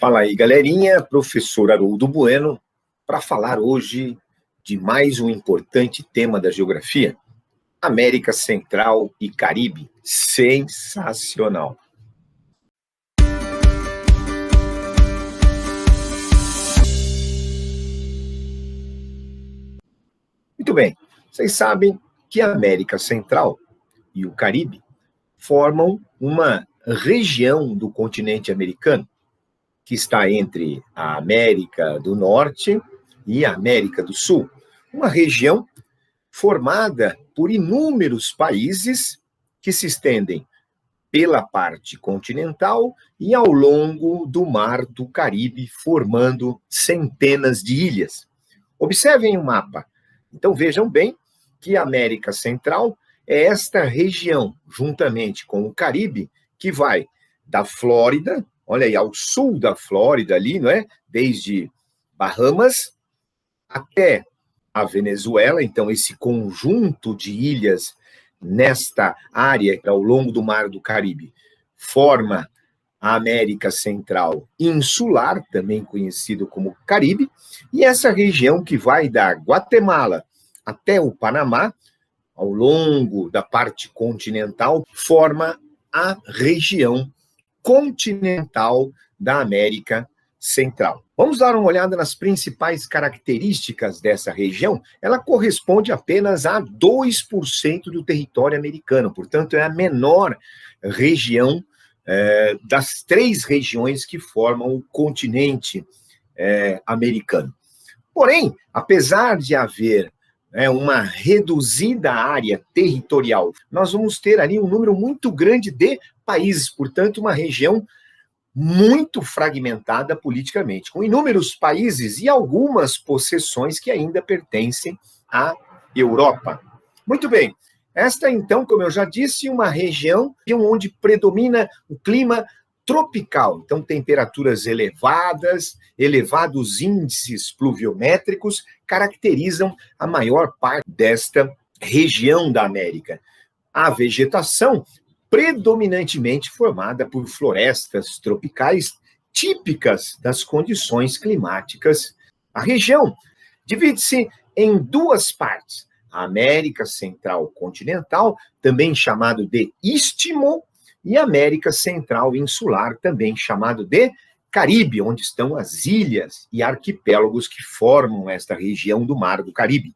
Fala aí, galerinha, professor Haroldo Bueno, para falar hoje de mais um importante tema da geografia, América Central e Caribe. Sensacional! Muito bem, vocês sabem que a América Central e o Caribe formam uma região do continente americano, que está entre a América do Norte e a América do Sul. Uma região formada por inúmeros países que se estendem pela parte continental e ao longo do Mar do Caribe, formando centenas de ilhas. Observem o mapa. Então vejam bem que a América Central é esta região, juntamente com o Caribe, que vai da Flórida, olha aí, ao sul da Flórida ali, não é? Desde Bahamas até a Venezuela. Então, esse conjunto de ilhas nesta área, ao longo do Mar do Caribe, forma a América Central insular, também conhecido como Caribe, e essa região que vai da Guatemala até o Panamá, ao longo da parte continental, forma a região continental da América Central. Vamos dar uma olhada nas principais características dessa região. Ela corresponde apenas a 2% do território americano, portanto, é a menor região das três regiões que formam o continente americano. Porém, apesar de haver uma reduzida área territorial, nós vamos ter ali um número muito grande de países, portanto, uma região muito fragmentada politicamente, com inúmeros países e algumas possessões que ainda pertencem à Europa. Muito bem, esta então, como eu já disse, uma região onde predomina o clima tropical, então temperaturas elevadas, elevados índices pluviométricos caracterizam a maior parte desta região da América. A vegetação predominantemente formada por florestas tropicais típicas das condições climáticas. A região divide-se em duas partes: a América Central continental, também chamado de Istmo, e a América Central insular, também chamado de Caribe, onde estão as ilhas e arquipélagos que formam esta região do Mar do Caribe.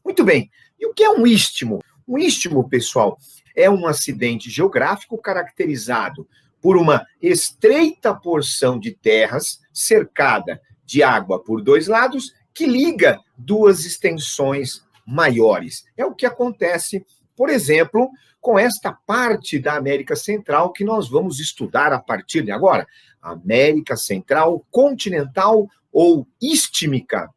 Muito bem, e o que é um istmo? Um istmo, pessoal, é um acidente geográfico caracterizado por uma estreita porção de terras cercada de água por dois lados que liga duas extensões maiores. É o que acontece, por exemplo, com esta parte da América Central que nós vamos estudar a partir de agora, América Central continental ou istmica,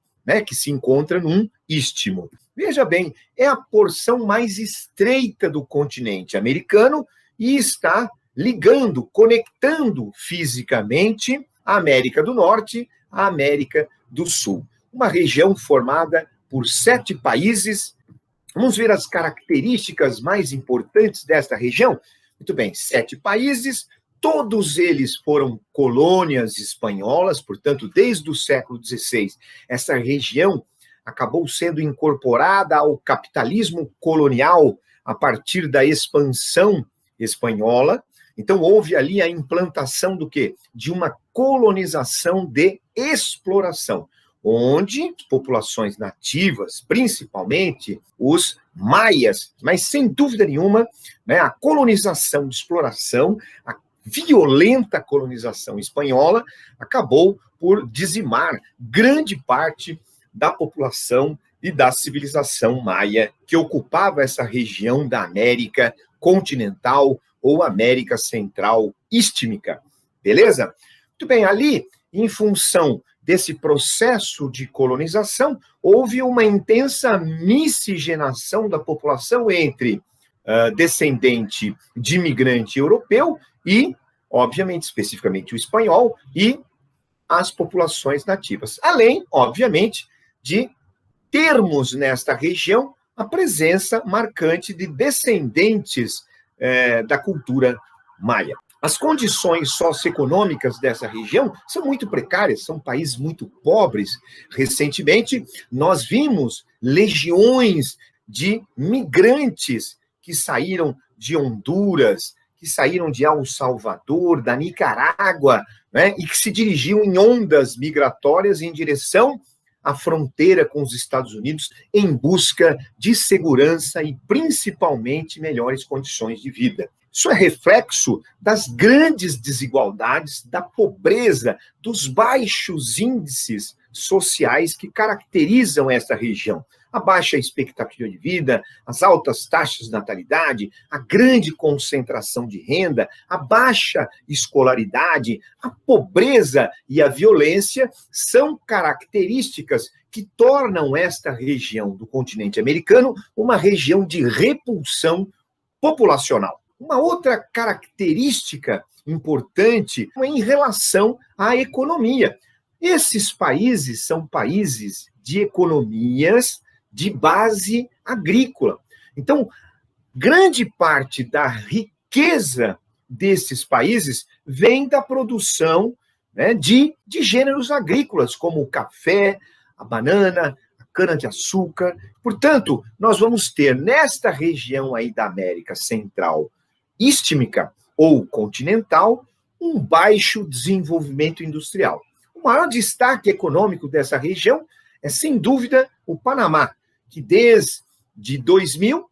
que se encontra num istmo. Veja bem, é a porção mais estreita do continente americano e está ligando, conectando fisicamente a América do Norte à América do Sul. Uma região formada por 7 países. Vamos ver as características mais importantes desta região? Muito bem, 7 países, todos eles foram colônias espanholas, portanto, desde o século XVI, essa região acabou sendo incorporada ao capitalismo colonial a partir da expansão espanhola. Então, houve ali a implantação do quê? De uma colonização de exploração, onde populações nativas, principalmente os maias, mas sem dúvida nenhuma, a colonização de exploração, a violenta colonização espanhola, acabou por dizimar grande parte da população e da civilização maia que ocupava essa região da América continental ou América Central istmica. Beleza? Muito bem, ali, em função desse processo de colonização, houve uma intensa miscigenação da população entre descendente de imigrante europeu e, obviamente, especificamente o espanhol, e as populações nativas. Além, obviamente, de termos nesta região a presença marcante de descendentes da cultura maia. As condições socioeconômicas dessa região são muito precárias, são países muito pobres. Recentemente, nós vimos legiões de migrantes que saíram de Honduras, que saíram de El Salvador, da Nicarágua, né, e que se dirigiam em ondas migratórias em direção à fronteira com os Estados Unidos em busca de segurança e, principalmente, melhores condições de vida. Isso é reflexo das grandes desigualdades, da pobreza, dos baixos índices sociais que caracterizam esta região. A baixa expectativa de vida, as altas taxas de natalidade, a grande concentração de renda, a baixa escolaridade, a pobreza e a violência são características que tornam esta região do continente americano uma região de repulsão populacional. Uma outra característica importante é em relação à economia. Esses países são países de economias de base agrícola. Então, grande parte da riqueza desses países vem da produção, né, de gêneros agrícolas, como o café, a banana, a cana-de-açúcar. Portanto, nós vamos ter nesta região aí da América Central istmica ou continental, um baixo desenvolvimento industrial. O maior destaque econômico dessa região é, sem dúvida, o Panamá, que desde 2000,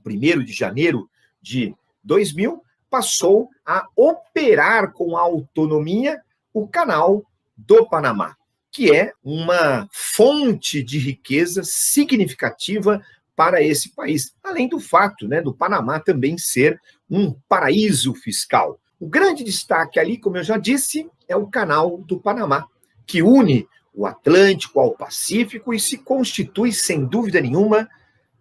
1º de janeiro de 2000, passou a operar com autonomia o Canal do Panamá, que é uma fonte de riqueza significativa para esse país, além do fato, né, do Panamá também ser um paraíso fiscal. O grande destaque ali, como eu já disse, é o Canal do Panamá, que une o Atlântico ao Pacífico e se constitui, sem dúvida nenhuma,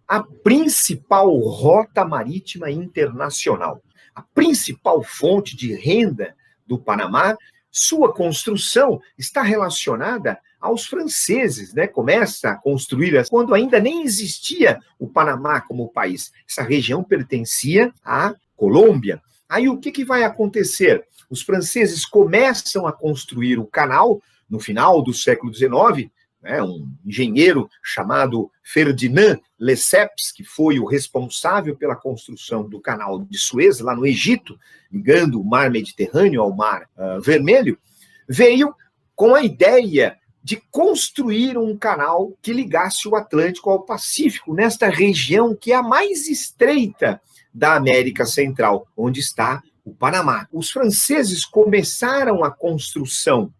a principal rota marítima internacional, a principal fonte de renda do Panamá. Sua construção está relacionada aos franceses, né? Começa a construir quando ainda nem existia o Panamá como país. Essa região pertencia à Colômbia. Aí o que vai acontecer? Os franceses começam a construir o canal no final do século XIX, né? Um engenheiro chamado Ferdinand Lesseps, que foi o responsável pela construção do canal de Suez, lá no Egito, ligando o mar Mediterrâneo ao mar Vermelho, veio com a ideia de construir um canal que ligasse o Atlântico ao Pacífico, nesta região que é a mais estreita da América Central, onde está o Panamá. Os franceses começaram a construção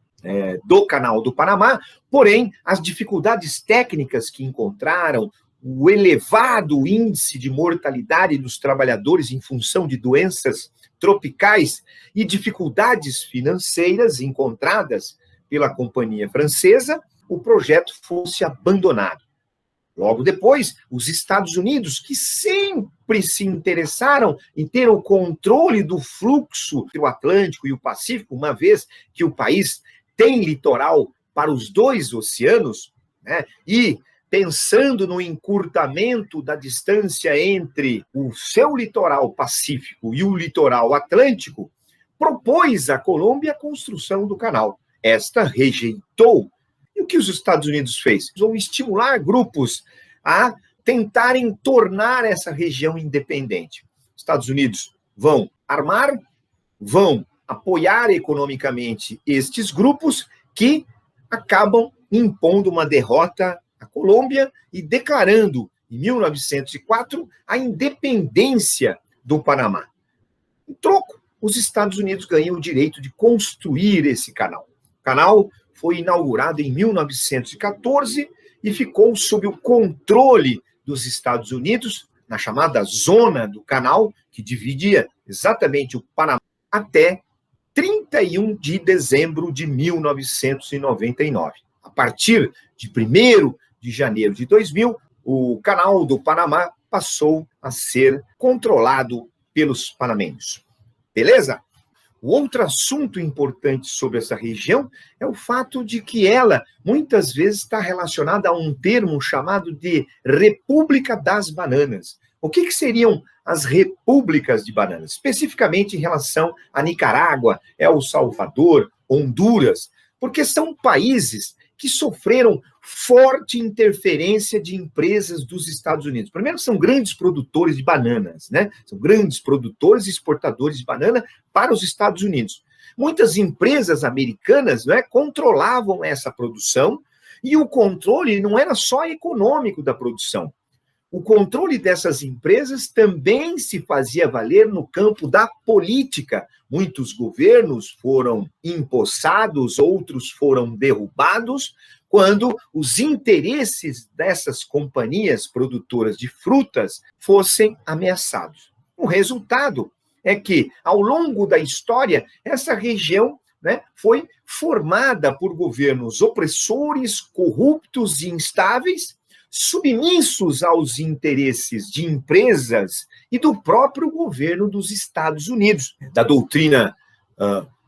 do Canal do Panamá, porém, as dificuldades técnicas que encontraram, o elevado índice de mortalidade dos trabalhadores em função de doenças tropicais e dificuldades financeiras encontradas pela companhia francesa, o projeto fosse abandonado. Logo depois, os Estados Unidos, que sempre se interessaram em ter o controle do fluxo entre o Atlântico e o Pacífico, uma vez que o país tem litoral para os dois oceanos, né, e pensando no encurtamento da distância entre o seu litoral pacífico e o litoral atlântico, propôs à Colômbia a construção do canal. Esta rejeitou. E o que os Estados Unidos fez? Vão estimular grupos a tentarem tornar essa região independente. Os Estados Unidos vão armar, vão apoiar economicamente estes grupos que acabam impondo uma derrota à Colômbia e declarando, em 1904, a independência do Panamá. Em troco, os Estados Unidos ganham o direito de construir esse canal. O canal foi inaugurado em 1914 e ficou sob o controle dos Estados Unidos, na chamada Zona do Canal, que dividia exatamente o Panamá, até 31 de dezembro de 1999. A partir de 1º de janeiro de 2000, o Canal do Panamá passou a ser controlado pelos panamenhos. Beleza? O outro assunto importante sobre essa região é o fato de que ela, muitas vezes, está relacionada a um termo chamado de República das Bananas. O que seriam as repúblicas de bananas? Especificamente em relação a Nicarágua, El Salvador, Honduras, porque são países que sofreram forte interferência de empresas dos Estados Unidos. Primeiro, são grandes produtores de bananas, né? São grandes produtores e exportadores de banana para os Estados Unidos. Muitas empresas americanas, né, controlavam essa produção, e o controle não era só econômico da produção. O controle dessas empresas também se fazia valer no campo da política. Muitos governos foram empossados, outros foram derrubados, quando os interesses dessas companhias produtoras de frutas fossem ameaçados. O resultado é que, ao longo da história, essa região, né, foi formada por governos opressores, corruptos e instáveis, submissos aos interesses de empresas e do próprio governo dos Estados Unidos, da doutrina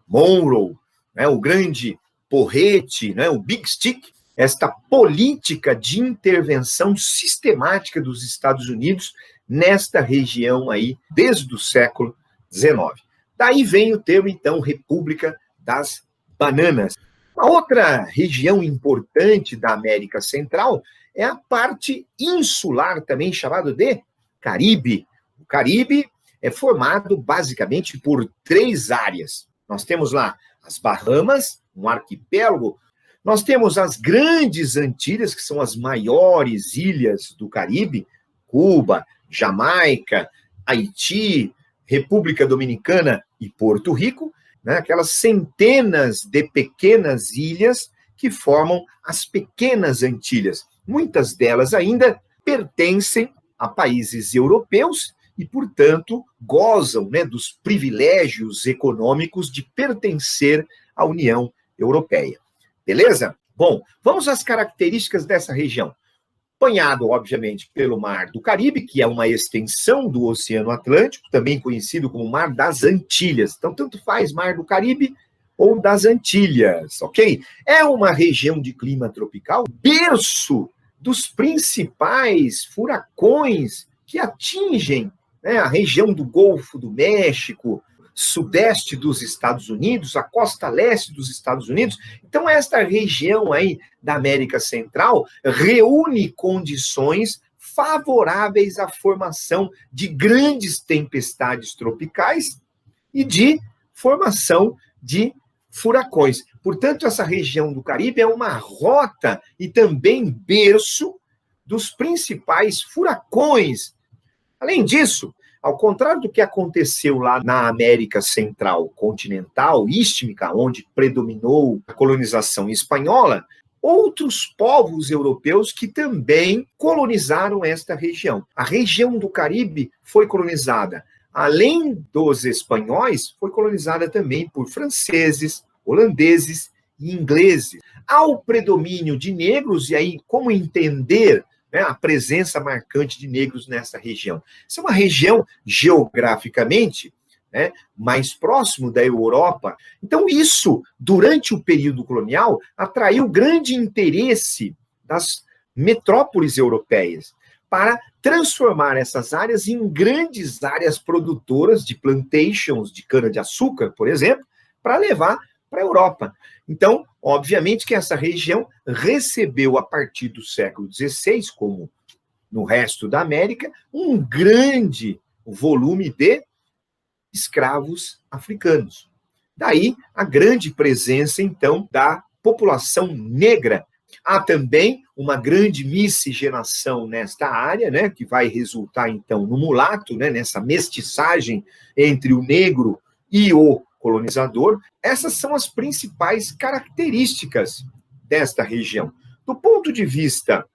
Monroe, né, o grande porrete, né, o Big Stick, esta política de intervenção sistemática dos Estados Unidos nesta região aí, desde o século XIX. Daí vem o termo, então, República das Bananas. Uma outra região importante da América Central é a parte insular, também chamada de Caribe. O Caribe é formado basicamente por 3 áreas. Nós temos lá as Bahamas, um arquipélago. Nós temos as Grandes Antilhas, que são as maiores ilhas do Caribe, Cuba, Jamaica, Haiti, República Dominicana e Porto Rico, né? Aquelas centenas de pequenas ilhas que formam as Pequenas Antilhas. Muitas delas ainda pertencem a países europeus e, portanto, gozam, né, dos privilégios econômicos de pertencer à União Europeia. Beleza? Bom, vamos às características dessa região. Banhado, obviamente, pelo Mar do Caribe, que é uma extensão do Oceano Atlântico, também conhecido como Mar das Antilhas. Então, tanto faz Mar do Caribe ou das Antilhas, ok? É uma região de clima tropical, berço dos principais furacões que atingem, né, a região do Golfo do México, sudeste dos Estados Unidos, a costa leste dos Estados Unidos. Então, esta região aí da América Central reúne condições favoráveis à formação de grandes tempestades tropicais e de formação de furacões. Portanto, essa região do Caribe é uma rota e também berço dos principais furacões. Além disso, ao contrário do que aconteceu lá na América Central continental, istmica, onde predominou a colonização espanhola, outros povos europeus que também colonizaram esta região. A região do Caribe foi colonizada, além dos espanhóis, foi colonizada também por franceses, holandeses e ingleses. Há o predomínio de negros, e aí como entender, né, a presença marcante de negros nessa região? Essa é uma região, geograficamente, né, mais próximo da Europa. Então, isso, durante o período colonial, atraiu grande interesse das metrópoles europeias para transformar essas áreas em grandes áreas produtoras de plantations de cana-de-açúcar, por exemplo, para levar para a Europa. Então, obviamente que essa região recebeu, a partir do século XVI, como no resto da América, um grande volume de escravos africanos. Daí a grande presença, então, da população negra. Há também uma grande miscigenação nesta área, né, que vai resultar, então, no mulato, né, nessa mestiçagem entre o negro e o colonizador. Essas são as principais características desta região. Do ponto de vista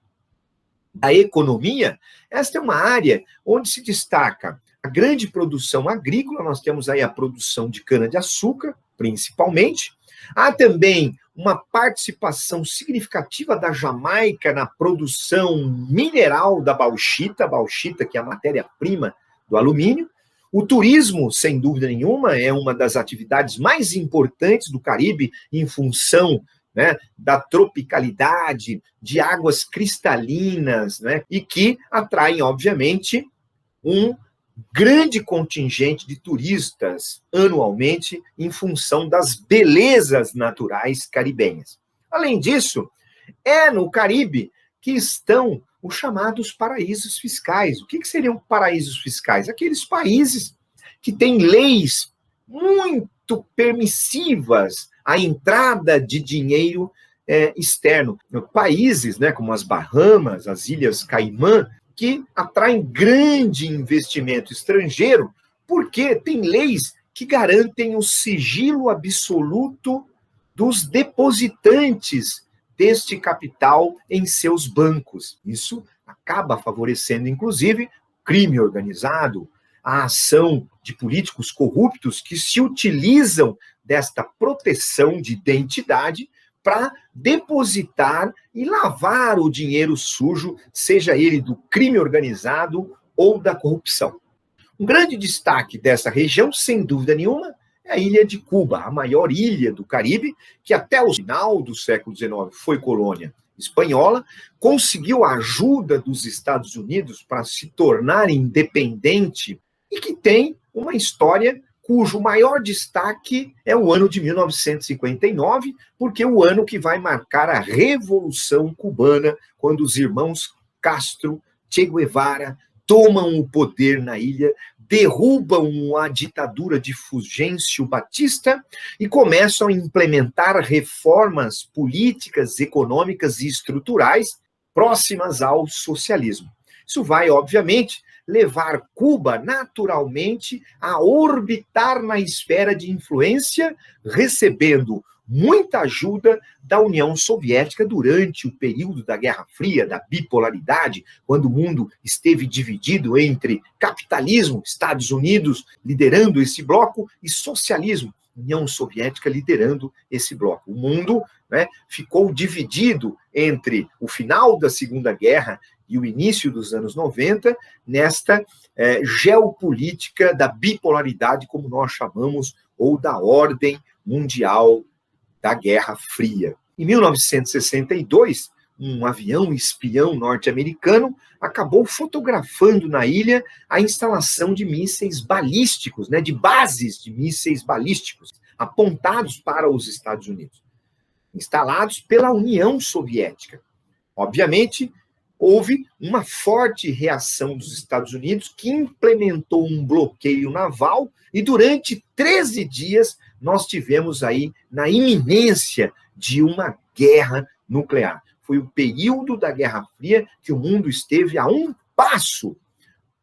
da economia, esta é uma área onde se destaca a grande produção agrícola. Nós temos aí a produção de cana-de-açúcar, principalmente. Há também uma participação significativa da Jamaica na produção mineral da bauxita, que é a matéria-prima do alumínio. O turismo, sem dúvida nenhuma, é uma das atividades mais importantes do Caribe, em função, né, da tropicalidade, de águas cristalinas, né, e que atraem, obviamente, um grande contingente de turistas anualmente em função das belezas naturais caribenhas. Além disso, é no Caribe que estão os chamados paraísos fiscais. O que seriam paraísos fiscais? Aqueles países que têm leis muito permissivas à entrada de dinheiro externo. Países, né, como as Bahamas, as Ilhas Caimã, que atraem grande investimento estrangeiro, porque tem leis que garantem o sigilo absoluto dos depositantes deste capital em seus bancos. Isso acaba favorecendo, inclusive, crime organizado, a ação de políticos corruptos que se utilizam desta proteção de identidade para depositar e lavar o dinheiro sujo, seja ele do crime organizado ou da corrupção. Um grande destaque dessa região, sem dúvida nenhuma, é a ilha de Cuba, a maior ilha do Caribe, que até o final do século XIX foi colônia espanhola, conseguiu a ajuda dos Estados Unidos para se tornar independente e que tem uma história cujo maior destaque é o ano de 1959, porque é o ano que vai marcar a Revolução Cubana, quando os irmãos Castro, Che Guevara, tomam o poder na ilha, derrubam a ditadura de Fulgêncio Batista e começam a implementar reformas políticas, econômicas e estruturais próximas ao socialismo. Isso vai, obviamente, levar Cuba, naturalmente, a orbitar na esfera de influência, recebendo muita ajuda da União Soviética durante o período da Guerra Fria, da bipolaridade, quando o mundo esteve dividido entre capitalismo, Estados Unidos liderando esse bloco, e socialismo, União Soviética liderando esse bloco. O mundo, né, ficou dividido entre o final da Segunda Guerra e o início dos anos 90, nesta geopolítica da bipolaridade, como nós chamamos, ou da ordem mundial da Guerra Fria. Em 1962, um avião espião norte-americano acabou fotografando na ilha a instalação de mísseis balísticos, né, de bases de mísseis balísticos, apontados para os Estados Unidos, instalados pela União Soviética. Obviamente, houve uma forte reação dos Estados Unidos, que implementou um bloqueio naval, e durante 13 dias nós tivemos aí na iminência de uma guerra nuclear. Foi o período da Guerra Fria que o mundo esteve a um passo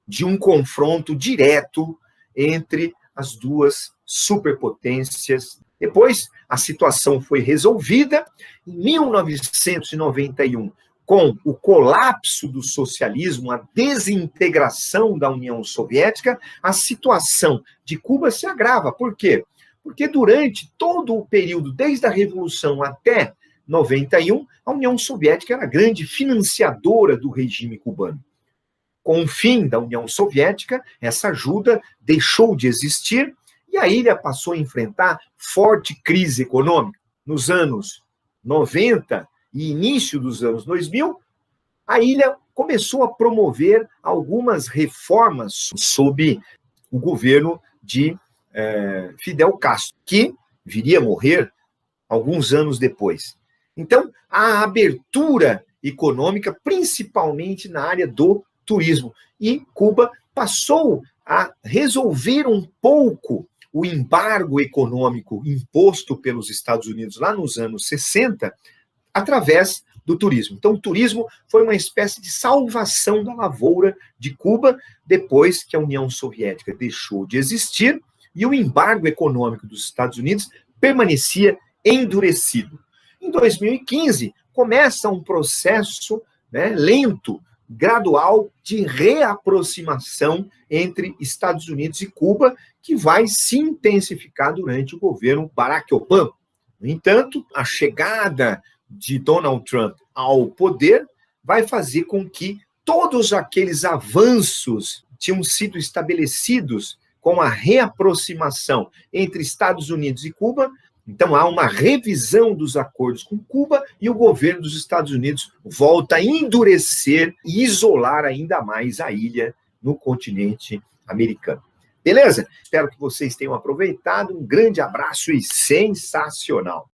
de um confronto direto entre as duas superpotências. Depois, a situação foi resolvida. Em 1991, com o colapso do socialismo, a desintegração da União Soviética, a situação de Cuba se agrava. Por quê? Porque durante todo o período, desde a Revolução até 91, a União Soviética era a grande financiadora do regime cubano. Com o fim da União Soviética, essa ajuda deixou de existir e a ilha passou a enfrentar forte crise econômica. Nos anos 90 e início dos anos 2000, a ilha começou a promover algumas reformas sob o governo de Fidel Castro, que viria a morrer alguns anos depois. Então, a abertura econômica, principalmente na área do turismo, e Cuba passou a resolver um pouco o embargo econômico imposto pelos Estados Unidos lá nos anos 60, através do turismo. Então, o turismo foi uma espécie de salvação da lavoura de Cuba, depois que a União Soviética deixou de existir e o embargo econômico dos Estados Unidos permanecia endurecido. Em 2015, começa um processo, né, lento, gradual, de reaproximação entre Estados Unidos e Cuba, que vai se intensificar durante o governo Barack Obama. No entanto, a chegada de Donald Trump ao poder vai fazer com que todos aqueles avanços tinham sido estabelecidos com a reaproximação entre Estados Unidos e Cuba. Então, há uma revisão dos acordos com Cuba e o governo dos Estados Unidos volta a endurecer e isolar ainda mais a ilha no continente americano. Beleza? Espero que vocês tenham aproveitado. Um grande abraço e sensacional!